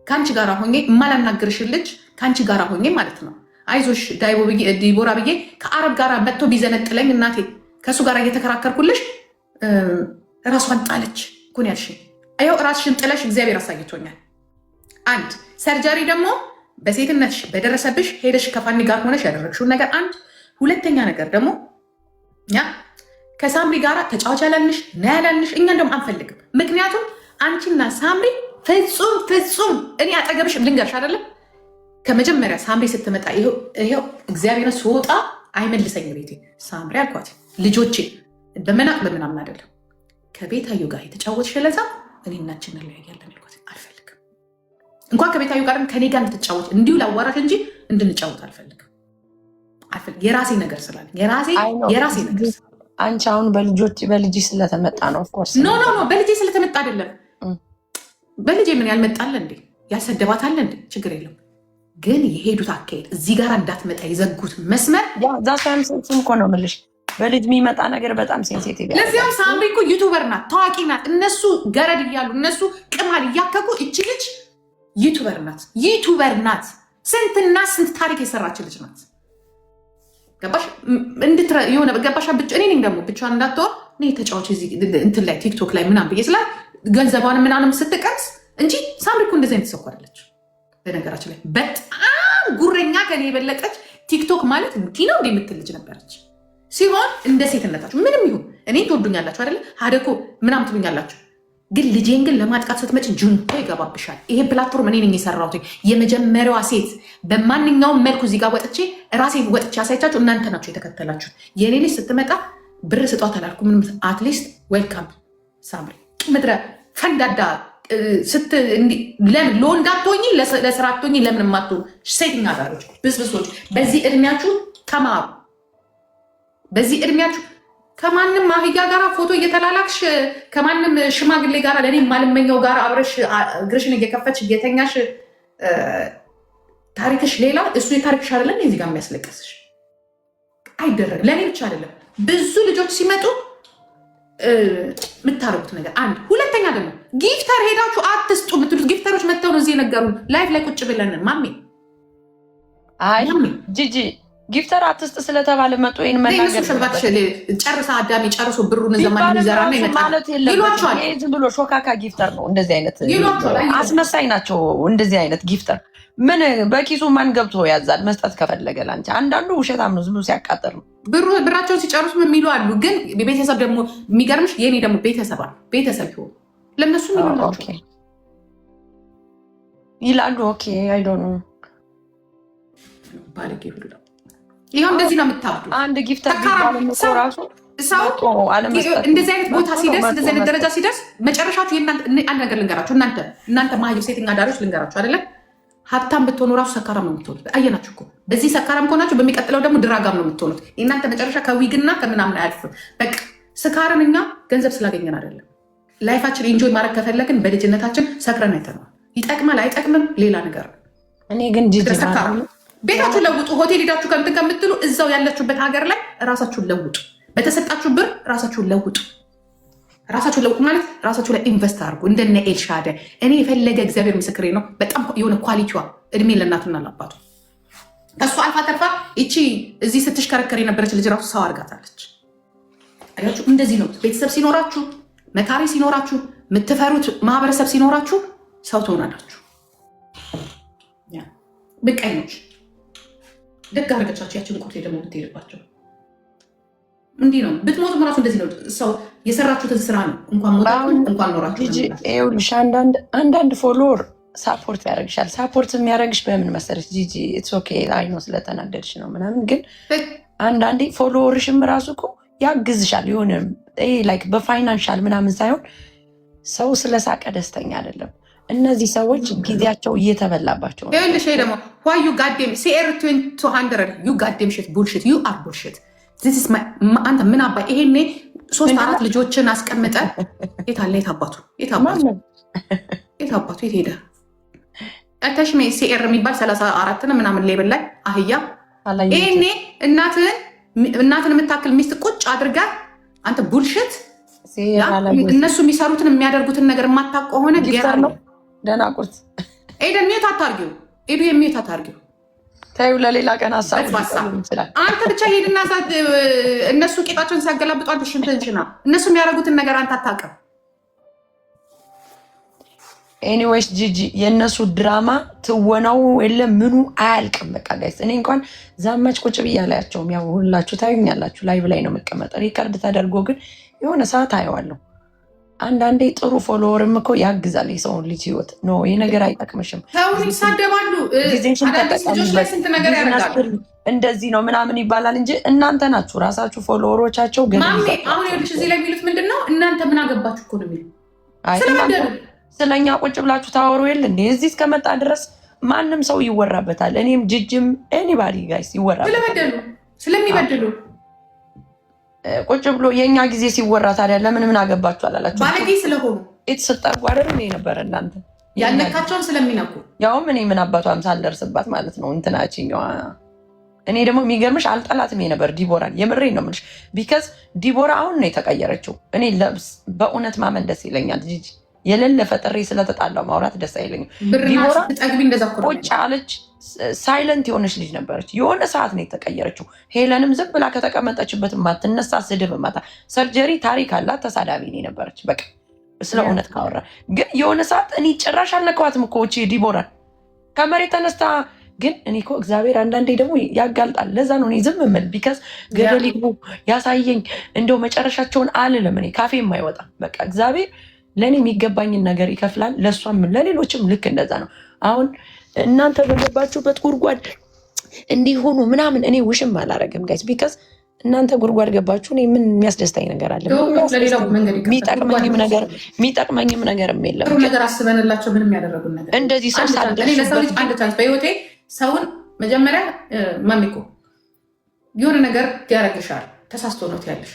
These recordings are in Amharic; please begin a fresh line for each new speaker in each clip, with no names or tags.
ከአንቺ ጋር ሆኜ የማላናግርሽ ልጅ ከአንቺ ጋር ሆኜ ማለት ነው። አይዞሽ ዲቦራ ብዬ ከአረብ ጋር መጥቶ ቢዘነጥለኝ እናቴ ከእሱ ጋር እየተከራከርኩልሽ ራሷን ጣለች ኩን ያልሽ ይኸው ራስሽን ጥለሽ እግዚአብሔር አሳይቶኛል። አንድ ሰርጀሪ ደግሞ በሴትነትሽ በደረሰብሽ ሄደሽ ከፋኒ ጋር ሆነሽ ያደረግሽውን ነገር አንድ። ሁለተኛ ነገር ደግሞ ከሳምሪ ጋር ተጫዋች ያላልንሽ ና ያላልንሽ እኛ እንደውም አንፈልግም። ምክንያቱም አንቺና ሳምሪ ፍጹም እኔ አጠገብሽ ልንገርሽ አይደለም ከመጀመሪያ ሳምሪ ስትመጣ ይሄው እግዚአብሔር ስወጣ አይመልሰኝ ቤቴ ሳምሪ አልኳት ልጆቼ በመናቅ በምናምን አይደለም ከቤታዩ ጋር የተጫወትሽ ለዛ እኔ እናችን እንለያያለን ያልኳት አልፈልግም። እንኳን ከቤታዩ ጋር ከኔ ጋር እንድትጫወት እንዲሁ ላዋራሽ እንጂ እንድንጫወት አልፈልግም። የራሴ ነገር ስላለ የራሴ ነገር
አንቺ አሁን በልጅ ስለተመጣ ነው። ኦፍኮርስ
ኖ በልጅ ስለተመጣ አይደለም። በልጅ ምን ያልመጣለ እንዴ ያልሰደባታለ እንዴ ችግር የለም። ግን የሄዱት አካሄድ እዚህ ጋር እንዳትመጣ የዘጉት መስመር
ዛሳም ሴንሲቲቭ እኮ ነው የምልሽ። በልጅ የሚመጣ ነገር በጣም ሴንሲቲቭ ያለ።
ለዚያም ሳምሪ እኮ ዩቱበር ናት፣ ታዋቂ ናት። እነሱ ገረድ እያሉ እነሱ ቅማል እያከኩ እቺ ልጅ ዩቱበር ናት። ስንትና ስንት ታሪክ የሰራች ልጅ ናት። ገባሽ? የሆነ ገባሻ? እኔ ነኝ ደግሞ ብቻ እንዳትወር እኔ ተጫዋች እንትን ላይ ቲክቶክ ላይ ምናምን ብዬ ስላ ገንዘቧን ምናምን ስትቀርስ እንጂ ሳምሪ እኮ እንደዚህ አይነት ሰው አይደለች። በነገራችን ላይ በጣም ጉረኛ ከኔ የበለጠች ቲክቶክ ማለት እንዲህ ነው የምትል ልጅ ነበረች። ሲሆን እንደ ሴትነታችሁ ምንም ይሁን እኔ ትወዱኛላችሁ አይደለ? ሀደኮ ምናምን ትሉኛላችሁ። ግን ልጄን ግን ለማጥቃት ስትመጭ ጁንቶ ይገባብሻል። ይሄ ፕላትፎርም እኔ ነኝ የሰራሁት። የመጀመሪያዋ ሴት በማንኛውም መልኩ እዚህ ጋር ወጥቼ ራሴን ወጥቼ አሳይቻችሁ እናንተ ናችሁ የተከተላችሁት። የኔ ልጅ ስትመጣ ብር ስጧት አላልኩ ምንም። አትሊስት ዌልካም ሳምሪ ምድረ ፈንዳዳ ለምን ለወንድ አትሆኚ ለስራ አትሆኚ ለምን የማትሆኑ ሴተኛ አዳሪዎች ብስብሶች በዚህ እድሜያችሁ ተማሩ። በዚህ እድሜያችሁ ከማንም አህያ ጋር ፎቶ እየተላላክሽ ከማንም ሽማግሌ ጋር ለእኔ ማልመኛው ጋር አብረሽ እግርሽን እየከፈች እየተኛሽ ታሪክሽ ሌላ እሱ የታሪክሽ አይደለም። እዚህ ጋር የሚያስለቀስሽ አይደረግ። ለእኔ ብቻ አይደለም ብዙ ልጆች ሲመጡ የምታረጉት ነገር አንድ። ሁለተኛ ደግሞ ጊፍተር ሄዳችሁ አትስጡ የምትሉት ጊፍተሮች መጥተው ነው እዚህ የነገሩን ላይፍ ላይ ቁጭ ብለን ማሜ
ጂጂ ጊፍተር አትስጥ ስለተባለ መጡ ይሄን መናገር
ጨርሳ አዳሚ ጨርሶ ብሩን ዘማን ይዘራና ይመጣል ይሏቸዋል።
ይሄ ዝም ብሎ ሾካካ ጊፍተር ነው። እንደዚህ አይነት አስመሳይ ናቸው። እንደዚህ አይነት ጊፍተር ምን በኪሱ ማን ገብቶ ያዛል መስጠት ከፈለገ ላንቺ። አንዳንዱ ውሸታም ነው ዝም ብሎ ሲያቃጥር ነው። ብራቸውን ሲጨርሱ የሚሉ አሉ። ግን ቤተሰብ ደግሞ የሚገርምሽ የኔ ደግሞ ቤተሰብ ይሆን ለነሱ ይላሉ። ኦኬ አይ ዶንት ኖ ባለጌ ሁሉ ይሄው እንደዚህ ነው የምታብዱ። አንድ ጊፍተር ቢባል ነው ራሱ ሰው እንደዚህ አይነት ቦታ ሲደርስ እንደዚህ አይነት ደረጃ ሲደርስ መጨረሻችሁ አንድ ነገር ልንገራችሁ። እናንተ ማህዩ ሴተኛ አዳሪዎች ልንገራችሁ አይደለም። ሀብታም ብትሆኑ ራሱ ሰካራም ነው የምትሆኑት። አየናችሁ እኮ በዚህ ሰካራም ከሆናችሁ በሚቀጥለው ደግሞ ድራጋም ነው የምትሆኑት። የእናንተ መጨረሻ ከዊግና ከምናምን አያልፍም። በቃ ስካርን እኛ ገንዘብ ስላገኘን አይደለም። ላይፋችን ኢንጆይ ማድረግ ከፈለግን በልጅነታችን ሰክረን አይተነዋል። ይጠቅማል አይጠቅምም ሌላ ነገር። እኔ ግን
ቤታችሁ ለውጡ። ሆቴል ሄዳችሁ ከምትን ከምትሉ እዛው ያላችሁበት ሀገር ላይ ራሳችሁን ለውጡ። በተሰጣችሁ ብር ራሳችሁን ለውጡ። ራሳችሁን ለውጡ ማለት ራሳችሁ ላይ ኢንቨስት አድርጉ። እንደነ ኤልሻደ እኔ የፈለገ እግዚአብሔር ምስክሬ ነው። በጣም የሆነ ኳሊቲዋ እድሜ ለእናቱና ለአባቱ ከእሱ አልፋ ተርፋ ይቺ እዚህ ስትሽከረከር የነበረች ልጅ ራሱ ሰው አድርጋታለች። አያችሁ እንደዚህ ነው። ቤተሰብ ሲኖራችሁ፣ መካሪ ሲኖራችሁ፣ የምትፈሩት ማህበረሰብ ሲኖራችሁ ሰው ትሆናላችሁ። ብቀኞች ደግ አድርገቻቸው ያችን ቁርቴ ደግሞ ብትሄድባቸው እንዲህ ነው። ብትሞቱም ራሱ እንደዚህ ነው። ሰው የሰራችሁትን ስራ ነው። እንኳን ሞታችሁ እንኳን ኖራችሁ
ይኸውልሽ አንዳንድ ፎሎወር ሳፖርት ያደርግሻል። ሳፖርት የሚያደርግሽ በምን መሰለሽ ጂጂ ኢትስ ኦኬ አይ ነው ስለተናደድሽ ነው ምናምን። ግን አንዳንዴ ፎሎወርሽም ራሱ እኮ ያግዝሻል። የሆነ ላይክ በፋይናንሻል ምናምን ሳይሆን ሰው ስለሳቀ ደስተኛ አይደለም። እነዚህ ሰዎች ጊዜያቸው እየተበላባቸው ነው።
ይኸውልሽ ደግሞ ዋይ ዩ ጋዴም ሲኤር 200 ዩ ጋዴም ሽት ቡልሽት ዩ አር ቡልሽት አንተ ምን አባ ይሄኔ 3-4 ልጆችን አስቀምጠ የታለ የታባቱ የት ሄደ? ተሽሜ ሲኤር የሚባል 34 ምናምን ሌብል ላይ አህያ ይሄኔ እናትን የምታክል ሚስት ቁጭ አድርጋ አንተ ቡልሽት እነሱ የሚሰሩትን የሚያደርጉትን ነገር የማታውቅ ከሆነ
ደናቁርት
ኤደን ሚዩት አታርጊው። ኤዱ የሚዩት አታርጊው።
ታዩ ለሌላ ቀን ሀሳብ
ይችላል። አንተ ብቻ ሄድና እነሱ ቄጣቸውን ሲያገላብጡ አንተ ሽንትንሽና እነሱ የሚያደርጉትን ነገር አንተ አታውቅም።
ኤኒዌይስ ጂጂ የእነሱ ድራማ ትወናው የለም ምኑ አያልቅም። በቃ ጋይስ እኔ እንኳን ዛማች ቁጭ ብዬ አላያቸውም። ያው ሁላችሁ ታዩኛላችሁ፣ ላይቭ ላይ ነው የምቀመጠው። ሪከርድ ተደርጎ ግን የሆነ ሰዓት አየዋለሁ። አንዳንዴ ጥሩ ፎሎወርም እኮ ያግዛል የሰውን ልጅ ህይወት። ኖ ይህ ነገር አይጠቅምሽም፣
ይሳደባሉ፣
እንደዚህ ነው ምናምን ይባላል እንጂ እናንተ ናችሁ ራሳችሁ ፎሎወሮቻቸው።
አሁን ይኸውልሽ እዚህ ላይ የሚሉት ምንድን ነው? እናንተ ምን አገባችሁ እኮ ነው የሚሉ
ስለኛ ቁጭ ብላችሁ ታወሩ የለ እንዴ? እዚህ እስከመጣ ድረስ ማንም ሰው ይወራበታል። እኔም ጅጅም ኤኒባዲ ጋይስ ይወራበታል
ስለሚበድሉ
ቁጭ ብሎ የእኛ ጊዜ ሲወራ ታዲያ ለምን ምን አገባችሁ አላላችሁ?
ባለጌ ስለሆኑ
የተሰጠርጉ አይደል እኔ ነበር እናንተ
ያነካቸውን ስለሚነኩ
ያውም እኔ ምን አባቷም ሳልደርስባት ማለት ነው እንትናችኛዋ። እኔ ደግሞ የሚገርምሽ አልጠላትም ነበር ዲቦራን። የምሬን ነው የምልሽ። ቢካዝ ዲቦራ አሁን ነው የተቀየረችው። እኔ በእውነት ማመን ደስ ይለኛል። ጂጂ የሌለ ፈጥሬ ስለተጣላው ማውራት ደስ አይለኝም። ዲቦራ ቁጭ አለች፣ ሳይለንት የሆነች ልጅ ነበረች። የሆነ ሰዓት ነው የተቀየረችው። ሄለንም ዝም ብላ ከተቀመጠችበት ማትነሳ ስድብ ማታ ሰርጀሪ ታሪክ አላት። ተሳዳቢ ነበረች። በቃ ስለ እውነት ካወራ ግን የሆነ ሰዓት እኔ ጭራሽ አልነካዋትም እኮ ዲቦራን ከመሬት ተነስታ። ግን እኔ እኮ እግዚአብሔር አንዳንዴ ደግሞ ያጋልጣል። ለዛ ነው እኔ ዝም የምል። ቢካዝ ገደል ይግቡ ያሳየኝ እንደው መጨረሻቸውን አልልም። እኔ ካፌ የማይወጣ በቃ እግዚአብሔር ለእኔ የሚገባኝን ነገር ይከፍላል። ለእሷም ለሌሎችም ልክ እንደዛ ነው። አሁን እናንተ በገባችሁበት ጉድጓድ እንዲሆኑ ምናምን እኔ ውሽም አላረግም ጋይስ። ቢካዝ እናንተ ጉድጓድ ገባችሁ። እኔ ምን የሚያስደስታኝ ነገር አለ? የሚጠቅመኝም ነገርም የለም።
ነገር አስበንላቸው ምንም ያደረጉን ነገር
እንደዚህ ሰው
ለሰው ልጅ አንድ ቻንስ በህይወቴ ሰውን መጀመሪያ ማሚኮ የሆነ ነገር ያደረግሻል ተሳስቶ ነው ያለሽ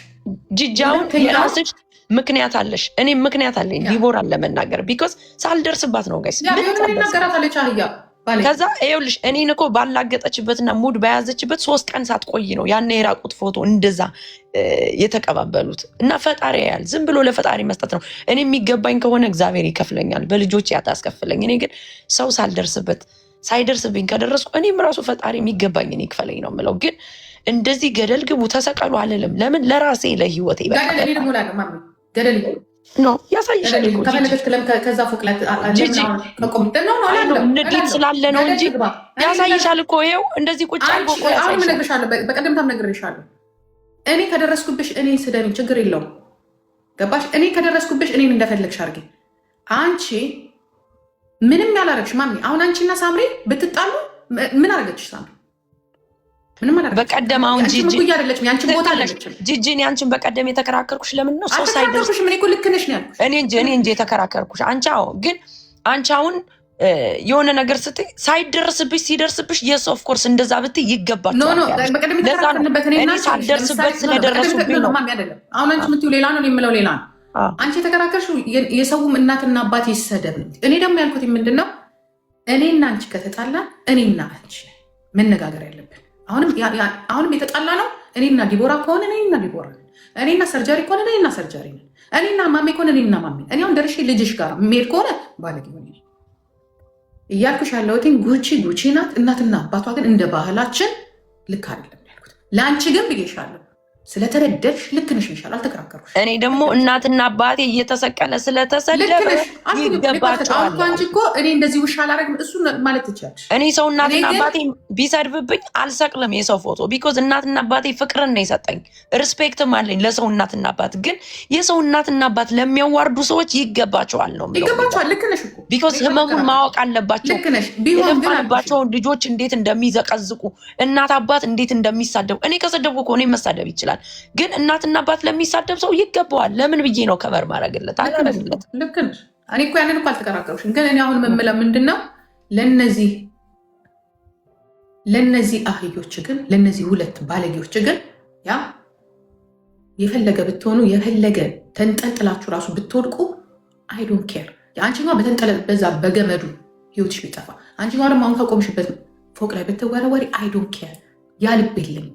ጅጃውን የራስሽ ምክንያት አለሽ፣ እኔም ምክንያት አለኝ ዲቦራን ለመናገር ቢኮዝ ሳልደርስባት ነው ጋይስ። ከዛ ይኸውልሽ እኔን እኮ ባላገጠችበትና ሙድ በያዘችበት 3 ቀን ሳትቆይ ነው ያን የራቁት ፎቶ እንደዛ የተቀባበሉት። እና ፈጣሪ ያያል። ዝም ብሎ ለፈጣሪ መስጠት ነው። እኔ የሚገባኝ ከሆነ እግዚአብሔር ይከፍለኛል፣ በልጆች ያታስከፍለኝ። እኔ ግን ሰው ሳይደርስብኝ ከደረስኩ እኔም ራሱ ፈጣሪ የሚገባኝ እኔ ይክፈለኝ ነው የምለው። ግን እንደዚህ ገደል ግቡ ተሰቀሉ አልልም። ለምን ለራሴ ለህይወቴ ነው ያሳይሻል።
ከዛ ፎቅ ላይ
ንዴት ስላለ ነው እንጂ ያሳይሻል እኮ ይኸው እንደዚህ ቁጭ አልጎ
በቀደምታም ነግሬሻለሁ። እኔ ከደረስኩብሽ እኔ ስደብኝ ችግር የለውም ገባሽ? እኔ ከደረስኩብሽ እኔን እንደፈለግሽ አድርጊ። አንቺ ምንም ያላረግሽ ማሚ። አሁን አንቺና ሳምሪ ብትጣሉ ምን አረገችሽ ሳምሪ?
በቀደም አሁን ጂጂን ያንቺን በቀደም የተከራከርኩሽ ለምን ነው? ሰው ሳይደርስ እኔ እንጂ የተከራከርኩሽ አንቺ። አዎ ግን አንቺ አሁን የሆነ ነገር ስትይ ሳይደርስብሽ ሲደርስብሽ የስ ኦፍ ኮርስ እንደዛ ብትይ ይገባችኋል። እኔ ሳልደርስበት ስለደረሱብኝ ነው።
አሁን አንቺ የምትይው ሌላ ነው የምለው ሌላ ነው። አንቺ የተከራከርሽው የሰውም እናትና አባት ይሰደብ ነው። እኔ ደግሞ ያልኩት ምንድን ነው? እኔና አንቺ ከተጣላ እኔና አንቺ መነጋገር ያለብን አሁንም የተጣላ ነው። እኔና ዲቦራ ከሆነ እኔና ዲቦራ ነን። እኔና ሰርጀሪ ከሆነ እኔና ሰርጀሪ ነን። እኔና ማሜ ከሆነ እኔና ማሜ። እኔ አሁን ደርሼ ልጅሽ ጋር የሚሄድ ከሆነ ባለጌ ሆነ እያልኩሽ ያለሁት ጉቺ ናት። እናትና አባቷ ግን እንደ ባህላችን ልክ አይደለም ያልኩት። ለአንቺ ግን ብዬሻለሁ ስለተረደድሽ ልክ ነሽ ይሻል። አልተከራከርኩሽ።
እኔ ደግሞ እናትና አባቴ እየተሰቀለ ስለተሰደበ ይገባቸዋል።
አንቺ እኮ እኔ እንደዚህ ውሻ አላረግም እሱ ማለት ትችላለሽ።
እኔ ሰው እናትና አባቴ ቢሰድብብኝ አልሰቅልም የሰው ፎቶ ቢኮዝ እናትና አባቴ ፍቅርን ነው የሰጠኝ። ሪስፔክትም አለኝ ለሰው እናትና አባት። ግን የሰው እናትና አባት ለሚያዋርዱ ሰዎች ይገባቸዋል ነው የምለው።
ይገባቸዋል። ልክ ነሽ እኮ
ቢኮዝ ህመሙን ማወቅ አለባቸው። የለፋንባቸውን ልጆች እንዴት እንደሚዘቀዝቁ እናት አባት እንዴት እንደሚሳደቡ። እኔ ከሰደብኩ እኮ እኔ መሳደብ ይችላል። ግን እናትና አባት ለሚሳደብ ሰው ይገባዋል። ለምን ብዬ ነው ከበር ማድረግለት አላረግለት።
ልክ ነሽ። እኔ እኮ ያንን እኮ አልተከራከሩሽም። ግን እኔ አሁን የምምለው ምንድን ነው ለነዚህ አህዮች ግን ለነዚህ ሁለት ባለጌዎች ግን ያ የፈለገ ብትሆኑ የፈለገ ተንጠልጥላችሁ ራሱ ብትወድቁ አይ ዶንት ኬር። አንቺ በተንጠለ በዛ በገመዱ ህይወትሽ ቢጠፋ አንቺ ደግሞ አሁን ከቆምሽበት ፎቅ ላይ ብትወረወሪ አይ ዶንት ኬር። ያ ልብ የለኝ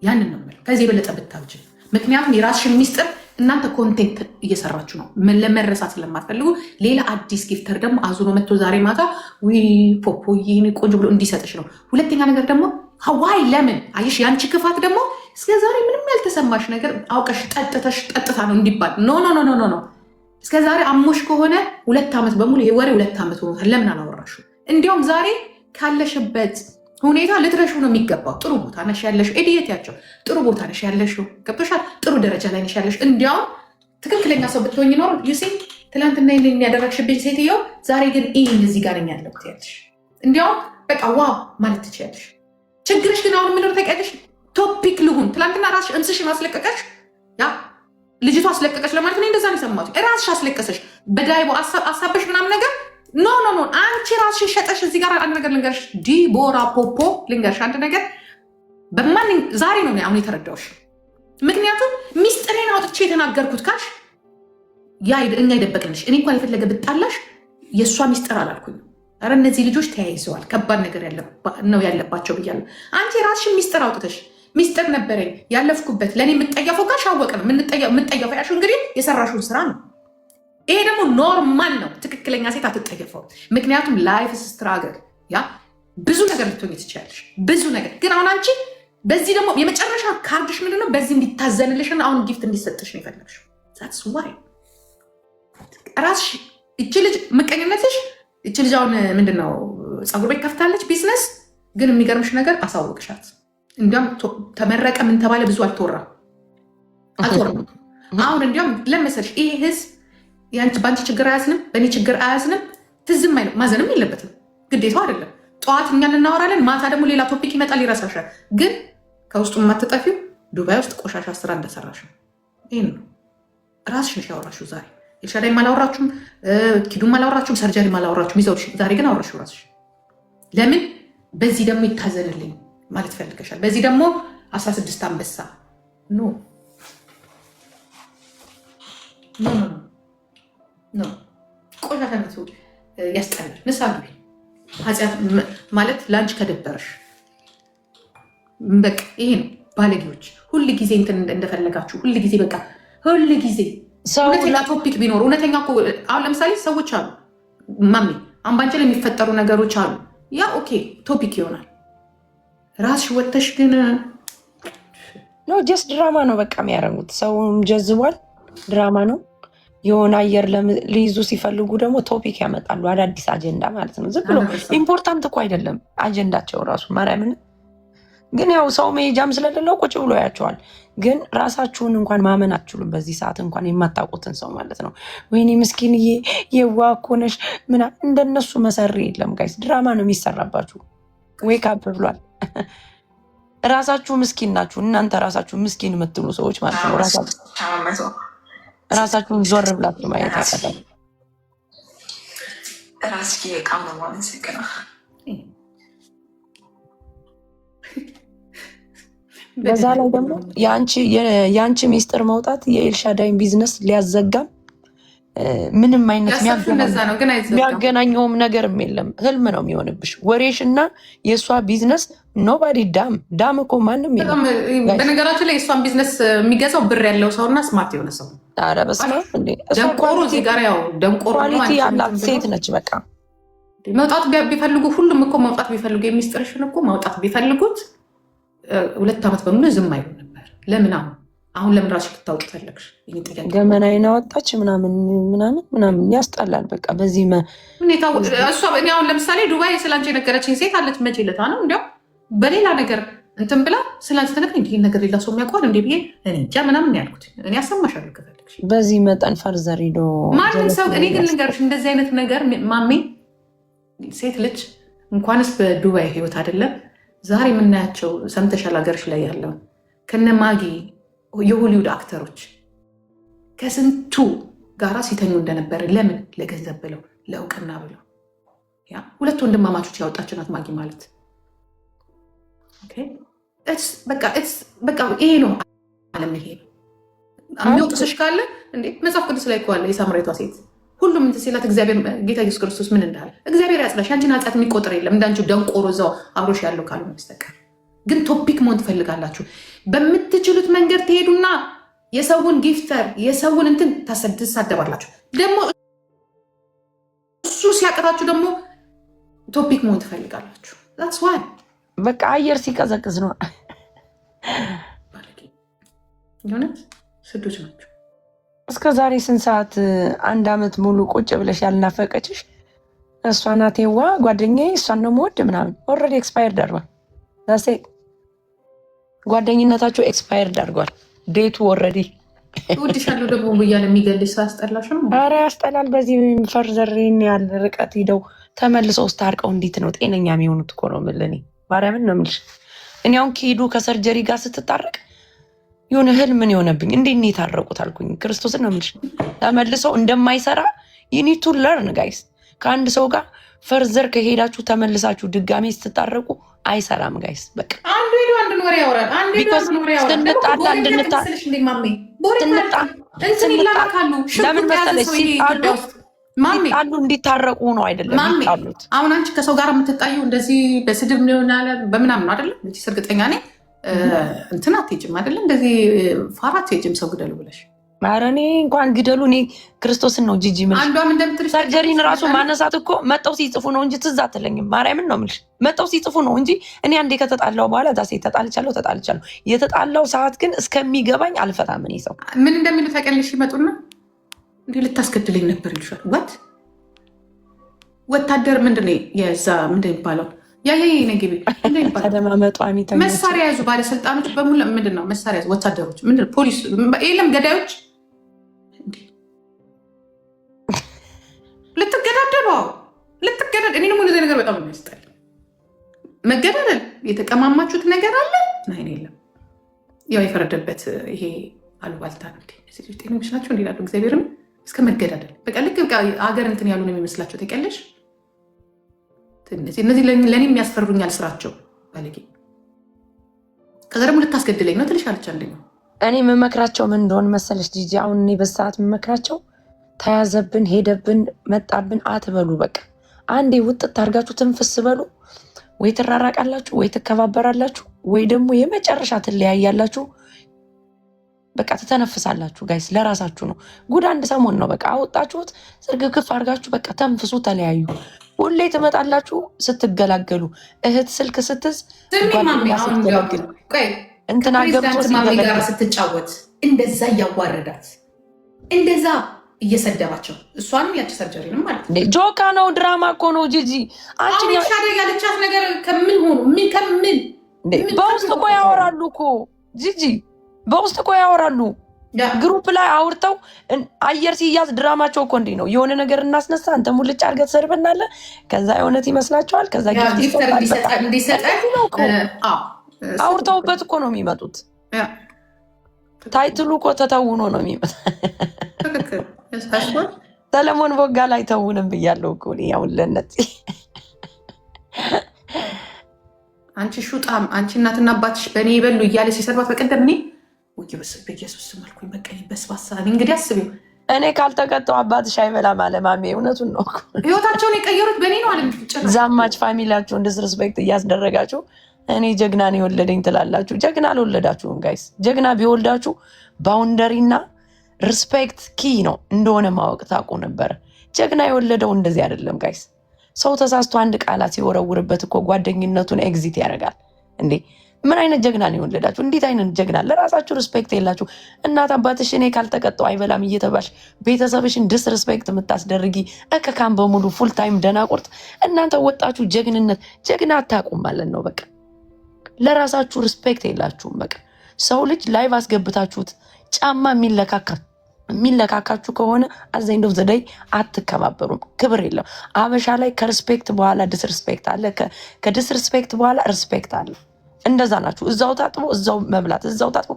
ያንን ነው የምለው። ከዚህ የበለጠ ብታብጂ። ምክንያቱም የራስሽን ሚስጥር እናንተ ኮንቴንት እየሰራችሁ ነው ለመረሳት ስለማትፈልጉ ሌላ አዲስ ጊፍተር ደግሞ አዙሮ መጥቶ ዛሬ ማታ ፖፖዬ ቆንጆ ብሎ እንዲሰጥሽ ነው። ሁለተኛ ነገር ደግሞ ዋይ ለምን አየሽ? ያንቺ ክፋት ደግሞ እስከ ዛሬ ምንም ያልተሰማሽ ነገር አውቀሽ ጠጥታ ነው እንዲባል ኖ ኖ ኖ ኖ ኖ። እስከ ዛሬ አሞሽ ከሆነ 2 ዓመት በሙሉ የወሬ 2 ዓመት ሆኖታል። ለምን አላወራሹ? እንዲያውም ዛሬ ካለሽበት ሁኔታ ልትረሹ ነው የሚገባው። ጥሩ ቦታ ነሽ ያለሽው። ኤዲየት ያቸው ጥሩ ቦታ ነሽ ያለሽው። ገብቶሻል? ጥሩ ደረጃ ላይ ነሽ ያለሽው። እንዲያውም ትክክለኛ ሰው ብትሆኝ ኖር ዩሲ ትላንትና ይህን ያደረግሽብኝ ሴትየው ዛሬ ግን ይህን እዚህ ጋር ነኝ ያለሁት ያለሽ። እንዲያውም በቃ ዋው ማለት ትችያለሽ። ችግርሽ ግን አሁን ምንድነው ታውቂያለሽ? ቶፒክ ልሁን ትላንትና ራስሽ እንስሽን አስለቀቀሽ፣ ያ ልጅቷ አስለቀቀሽ ለማለት ነው። እንደዛ ነው የሰማሁት። ራስሽ አስለቀሰሽ በዳይቦ አሳበሽ ምናምን ነገር ኖ ኖ ኖ። አንቺ ራስሽ ሸጠሽ። እዚህ ጋር አንድ ነገር ልንገርሽ፣ ዲቦራ ፖፖ ልንገርሽ አንድ ነገር። ዛሬ ነው አሁን የተረዳሁሽ። ምክንያቱም ሚስጥሬን አውጥቼ የተናገርኩት ካልሽ እኛ ይደበቅልሽ። እኔ እንኳን የፈለገ ብጣላሽ የእሷ ሚስጥር አላልኩኝ። ኧረ እነዚህ ልጆች ተያይዘዋል፣ ከባድ ነገር ነው ያለባቸው ብያለሁ። አንቺ ራስሽን ሚስጥር አውጥተሽ ሚስጥር ነበረኝ ያለፍኩበት ለእኔ የምጠየፈው ካልሽ አወቅ ነው የምጠየፈው ያልሽው እንግዲህ የሰራሽውን ስራ ነው። ይሄ ደግሞ ኖርማል ነው። ትክክለኛ ሴት አትጠየፈው። ምክንያቱም ላይፍ ስትራገል ያ ብዙ ነገር ልትሆኝ ትችላለሽ፣ ብዙ ነገር ግን አሁን አንቺ በዚህ ደግሞ የመጨረሻ ካርድሽ ምንድነው? በዚህ እንዲታዘንልሽና አሁን ጊፍት እንዲሰጥሽ ነው የፈለግሽው። ዛትስ ዋይ ራስሽ እቺ ልጅ ምቀኝነትሽ እቺ ልጅ አሁን ምንድነው ፀጉር ቤት ከፍታለች ቢዝነስ። ግን የሚገርምሽ ነገር አሳወቅሻት። እንዲያውም ተመረቀ ምን ተባለ ብዙ አልተወራም። አሁን እንዲያውም ለመሰልሽ ይሄ ህዝብ በአንቺ ችግር አያዝንም፣ በእኔ ችግር አያዝንም። ትዝም አይለው ማዘንም የለበትም ግዴታው አይደለም። ጠዋት እኛን እናወራለን፣ ማታ ደግሞ ሌላ ቶፒክ ይመጣል ይረሳሻል። ግን ከውስጡ የማትጠፊው ዱባይ ውስጥ ቆሻሻ ስራ እንደሰራሽ ነው። ይህን ነው ራስሽ ነሽ ያወራሽው ዛሬ። ኤልሻዳይም አላወራችሁም፣ ኪዱም አላወራችሁም፣ ሰርጀሪም አላወራችሁም። ይዘውልሽ ዛሬ ግን አወራሽው ራስሽ። ለምን በዚህ ደግሞ ይታዘንልኝ ማለት ፈልገሻል። በዚህ ደግሞ 16 አንበሳ ኖ ኖ ኖ ቆሻሻነቱ ያስጠላል። ንሳሉ ኃጢአት ማለት ለአንቺ ከደበረሽ በቃ ይሄ ነው። ባለጌዎች ሁል ጊዜ እንትን እንደፈለጋችሁ ሁል ጊዜ በቃ ሁል ጊዜ እውነተኛ ቶፒክ ቢኖር እውነተኛ አሁን ለምሳሌ ሰዎች አሉ ማሜ አምባንጭ ላይ የሚፈጠሩ ነገሮች አሉ። ያ ኦኬ ቶፒክ ይሆናል። ራስሽ ወጥተሽ ግን
ኖ ጀስት ድራማ ነው በቃ የሚያደርጉት። ሰውም ጀዝቧል። ድራማ ነው። የሆነ አየር ሊይዙ ሲፈልጉ ደግሞ ቶፒክ ያመጣሉ፣ አዳዲስ አጀንዳ ማለት ነው። ዝም ብሎ ኢምፖርታንት እኮ አይደለም አጀንዳቸው ራሱ ማርያምን። ግን ያው ሰው መሄጃም ስለሌለው ቁጭ ብሎ ያቸዋል። ግን ራሳችሁን እንኳን ማመን አትችሉም በዚህ ሰዓት እንኳን የማታውቁትን ሰው ማለት ነው። ወይኔ ምስኪንዬ የዋህ እኮ ነሽ ምናምን። እንደነሱ መሰሪ የለም ጋይስ፣ ድራማ ነው የሚሰራባችሁ። ዌክ አፕ ብሏል። ራሳችሁ ምስኪን ናችሁ እናንተ ራሳችሁ ምስኪን የምትሉ ሰዎች ማለት ነው። ራሳችሁን ዞር ብላችሁ ማየት ያቀጣል።
ራስኪ የቃም ነው ማመሰግና
በዛ ላይ ደግሞ የአንቺ ሚስጥር መውጣት የኤልሻዳይን ቢዝነስ ሊያዘጋም ምንም አይነት የሚያገናኘውም ነገርም የለም። ህልም ነው የሚሆንብሽ ወሬሽ እና የእሷ ቢዝነስ። ኖባዲ ዳም እኮ ማንም የለም።
በነገራችን ላይ የእሷን ቢዝነስ የሚገዛው ብር ያለው ሰው እና ስማርት የሆነ ሰው።
ኧረ በስመ አብ እንዴ!
ደንቆሮ እዚህ ጋር ያው ደንቆሮ
ኳሊቲ ያላት ሴት ነች። በቃ
መውጣት ቢፈልጉ ሁሉም እኮ መውጣት ቢፈልጉ የሚስጥርሽን እኮ ማውጣት ቢፈልጉት 2 ዓመት በሙሉ ዝም አይሉ ነበር። ለምን አሁን ለምን ራስሽ ልታውቂ ፈለግሽ?
ገመናዬን አወጣች ምናምን ያስጠላል። በቃ በዚህ
ሁኔታ እኔ አሁን ለምሳሌ ዱባይ ስላንቺ የነገረችኝ ሴት አለች። መቼ ለታ ነው እንዲያው በሌላ ነገር እንትን ብላ ስላንቺ ተነግረኝ ይሄን ነገር ሌላ ሰው የሚያውቀዋል እንዴ ብዬ እኔ እንጃ ምናምን ያልኩት። እኔ አሰማሻለሁ ከፈለግሽ
በዚህ መጠን ፈርዘር ሄዶ
ማንም ሰው። እኔ ግን ልንገርሽ እንደዚህ አይነት ነገር ማሜ ሴት ልጅ እንኳንስ በዱባይ ህይወት አይደለም ዛሬ የምናያቸው ሰምተሻል። ሀገርሽ ላይ ያለው ከነ ማጊ የሆሊውድ አክተሮች ከስንቱ ጋራ ሲተኙ እንደነበረ ለምን? ለገንዘብ ብለው ለእውቅና ብለው። ያ 2 ወንድማማቾች ያወጣች ናት ማጊ ማለት። በቃ ይሄ ነው ዓለም። ይሄ ነው የሚወቅስሽ ካለ እንዴ መጽሐፍ ቅዱስ ላይ እኮ አለ የሳምራዊቷ ሴት ሁሉም እንትን ሲላት እግዚአብሔር ጌታ ኢየሱስ ክርስቶስ ምን እንዳለ እግዚአብሔር ያጽናሽ። አንቺን ኃጢአት የሚቆጥር የለም እንዳንቺ ደንቆሮ እዛው አብሮሽ ያለው ካልሆነ በስተቀር። ግን ቶፒክ መሆን ትፈልጋላችሁ። በምትችሉት መንገድ ትሄዱና የሰውን ጊፍተር የሰውን እንትን ትሳደባላችሁ። ደግሞ እሱ ሲያቀታችሁ ደግሞ ቶፒክ መሆን ትፈልጋላችሁ። ዛትስ ዋይ
በቃ አየር ሲቀዘቅዝ ነው።
የሆነት ስዶች ናቸው።
እስከ ዛሬ ስንት ሰዓት 1 ዓመት ሙሉ ቁጭ ብለሽ ያልናፈቀችሽ እሷ ናቴዋ ጓደኛዬ እሷን ነው የምወድ ምናምን ኦልሬዲ ኤክስፓየርድ አድርጓል። ዛሴ ጓደኝነታቸው ኤክስፓየርድ አድርጓል። ዴቱ ኦልሬዲ
እወድሻለሁ ደግሞ ብያለሁ። የሚገልሽ ሰው አስጠላሽም?
ኧረ ያስጠላል። በዚህ ፈርዘሬን ያህል ርቀት ሂደው ተመልሰው ስታርቀው እንዴት ነው ጤነኛ የሚሆኑት? እኮ ነው የምልህ እኔ ማርያምን ነው የምልሽ። እኔ አሁን ከሄዱ ከሰርጀሪ ጋር ስትታረቅ የሆነ ህልም ምን የሆነብኝ እንዴት ነው የታረቁት አልኩኝ። ክርስቶስን ነው የምልሽ። ተመልሰው እንደማይሰራ ዩኒድ ቱ ለርን ጋይስ። ከአንድ ሰው ጋር ፈርዘር ከሄዳችሁ ተመልሳችሁ ድጋሜ ስትታረቁ አይሰራም ጋይስ። በቃ
አንዱ ሄዶ አንድ ወሬ ያወራል። አንዱ ሄዶ አንድ ወሬ ያወራል።
ስንጣላ ለምን መሰለሽ ሲጣሉ እንዲታረቁ ነው አይደለም የሚጣሉት።
አሁን አንቺ ከሰው ጋር የምትጣዩ እንደዚህ በስድብ ሆናለ በምናምን ነው አይደለም? እንጂ እርግጠኛ ነኝ እንትን አትሄጂም አይደለም? እንደዚህ ፋራ አትሄጂም ሰው ግደሉ ብለሽ።
ኧረ እኔ እንኳን ግደሉ እኔ ክርስቶስን ነው ጂጂ ምን
አንዷም እንደምትልሽ
ሰርጀሪን ራሱ ማነሳት እኮ መጠው ሲጽፉ ነው እንጂ ትዝ አትለኝም። ማርያምን ነው የምልሽ መጠው ሲጽፉ ነው እንጂ እኔ አንዴ ከተጣላው በኋላ ዳሴ ተጣልቻለሁ። የተጣላው ሰዓት ግን እስከሚገባኝ አልፈታም። እኔ ሰው
ምን እንደሚሉ ታውቂያለሽ? ይመጡና እንዲህ ልታስገድለኝ ነበር ይልሻል። ወታደር ምንድን ነው የዛ ምንድን የሚባለው ነግቢ
ተደማመጡ
መሳሪያ ያዙ ባለስልጣኖች በሙሉ ምንድን ነው መሳሪያ ያዙ ወታደሮች ምንድን ፖሊስ የለም ገዳዮች ልትገዳደል እኔ ደግሞ እንደዚህ ነገር በጣም የሚያስጠላኝ መገዳደል የተቀማማችሁት ነገር አለ ናይን የለም ያው የፈረደበት ይሄ አሉባልታ ነው ጤና ይመስላችሁ እንዲላሉ እግዚአብሔርም እስከ መገዳደል በቃ ልክ ሀገር እንትን ያሉ ነው የሚመስላቸው ታውቂያለሽ። እነዚህ ለእኔ የሚያስፈሩኛል ስራቸው ባለጌ። ከዛ ደግሞ ልታስገድለኝ ነው ትልሻለች አንደኛው።
እኔ የምመክራቸው ምን እንደሆን መሰለሽ ጂጂ፣ አሁን እኔ በሰዓት የምመክራቸው ተያዘብን ሄደብን መጣብን አትበሉ። በቃ አንዴ ውጥት አድርጋችሁ ትንፍስ በሉ። ወይ ትራራቃላችሁ፣ ወይ ትከባበራላችሁ፣ ወይ ደግሞ የመጨረሻ ትለያያላችሁ። በቃ ትተነፍሳላችሁ። ጋይስ ለራሳችሁ ነው። ጉድ አንድ ሰሞን ነው በቃ አወጣችሁት፣ ዝርግግፍ አድርጋችሁ በቃ ተንፍሱ፣ ተለያዩ። ሁሌ ትመጣላችሁ ስትገላገሉ። እህት ስልክ ስትዝ እንትና ገብቶ
ጋር ስትጫወት እንደዛ እያዋረዳት እንደዛ እየሰደባቸው እሷንም ያቺ ሰርጀሪንም ማለት ነው።
ጆካ ነው ድራማ እኮ ነው ጂጂ። አንቺ
ያለቻት ነገር ከምን ሆኑ ከምን
በውስጥ እኮ ያወራሉ እኮ ጂጂ፣ በውስጥ እኮ ያወራሉ። ግሩፕ ላይ አውርተው አየር ሲያዝ ድራማቸው እኮ እንዲህ ነው። የሆነ ነገር እናስነሳ፣ አንተ ሙልጭ አድርገህ ትሰርበናለህ። ከዛ የእውነት ይመስላችኋል። ከዛ አውርተውበት እኮ ነው የሚመጡት። ታይትሉ እኮ ተተውኖ ነው የሚመጣ። ሰለሞን ቦጋ ላይ ተውንም ብያለሁ እኮ ያውለነት
አንቺ ሹጣም አንቺ እናትና አባትሽ በእኔ ይበሉ እያለ ሲሰርባት በቀደም እኔ በኢየሱስ ስም አልኩኝ። በቃ በስባሳ እንግዲህ አስቢው።
እኔ ካልተቀጠው አባትሽ አይበላም አለ ማሜ። እውነቱን ነው።
ህይወታቸውን የቀየሩት በእኔ ነው አለ።
ዛማች ፋሚሊያቸውን ዲስሪስፔክት እያስደረጋችሁ እኔ ጀግናን የወለደኝ ትላላችሁ። ጀግና አልወለዳችሁም ጋይስ። ጀግና ቢወልዳችሁ ባውንደሪና ሪስፔክት ኪ ነው እንደሆነ ማወቅ ታውቁ ነበረ። ጀግና የወለደው እንደዚህ አይደለም ጋይስ። ሰው ተሳስቶ አንድ ቃላት ሲወረውርበት እኮ ጓደኝነቱን ኤግዚት ያደርጋል እንዴ። ምን አይነት ጀግና ነው የወለዳችሁ? እንዴት አይነት ጀግና! ለራሳችሁ ሪስፔክት የላችሁ። እናት አባትሽ እኔ ካልተቀጠው አይበላም እየተባልሽ ቤተሰብሽን ዲስሪስፔክት የምታስደርጊ እከካም በሙሉ ፉል ታይም ደናቁርት። እናንተ ወጣችሁ ጀግንነት ጀግና አታውቁም ማለት ነው። በቃ ለራሳችሁ ሪስፔክት የላችሁም። በቃ ሰው ልጅ ላይቭ አስገብታችሁት ጫማ የሚለካካችሁ ከሆነ አዘይንዶ ዘደይ አትከባበሩም። ክብር የለም። አበሻ ላይ ከሪስፔክት በኋላ ዲስሪስፔክት አለ፣ ከዲስሪስፔክት በኋላ ሪስፔክት አለ። እንደዛ ናችሁ። እዛው ታጥቦ እዛው መብላት፣ እዛው ታጥቦ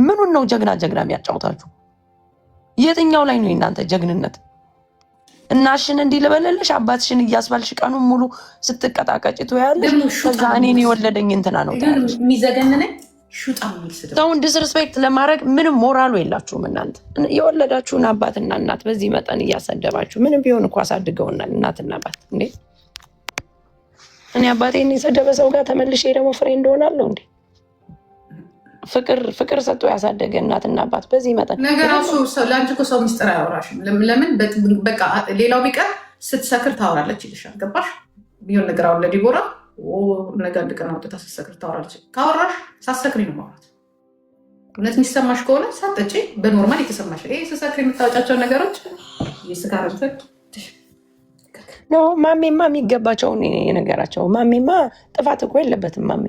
ምኑን ነው ጀግና የሚያጫውታችሁ? የትኛው ላይ ነው የእናንተ ጀግንነት? እናሽን እንዲህ ልበለልሽ አባትሽን እያስባልሽ ቀኑን ሙሉ ስትቀጣቀጭ ትያለሽ። ከዛ እኔን የወለደኝ እንትና ነው
የሚዘገንነኝ።
ሰውን ዲስሪስፔክት ለማድረግ ምንም ሞራሉ የላችሁም እናንተ። የወለዳችሁን አባትና እናት በዚህ መጠን እያሰደባችሁ ምንም ቢሆን እኮ አሳድገውናል እናትና አባት እንዴ። እኔ አባቴን የሰደበ ሰው ጋር ተመልሼ ደግሞ ፍሬንድ ሆናለሁ እንዴ? ፍቅር ሰጥቶ ያሳደገ እናትና አባት በዚህ መጠን
ነገራሱ ለአንቺ እኮ ሰው ሚስጥር አያወራሽም። ለምን በቃ ሌላው ቢቀር ስትሰክር ታወራለች ይልሻል። ገባሽ? ቢሆን ነገር አሁን ለዲቦራ ነገ አንድ ቀን አውጥታ ስትሰክር ታወራለች። ካወራሽ ሳትሰክሪ ነው ማውራት። እውነት የሚሰማሽ ከሆነ ሳትጠጪ በኖርማል የተሰማሽ ይሄ ስትሰክሪ የምታወጫቸው ነገሮች የስካረርተት
ኖ ማሜማ የሚገባቸውን የነገራቸው። ማሜማ ጥፋት እኮ የለበትም ማሜ።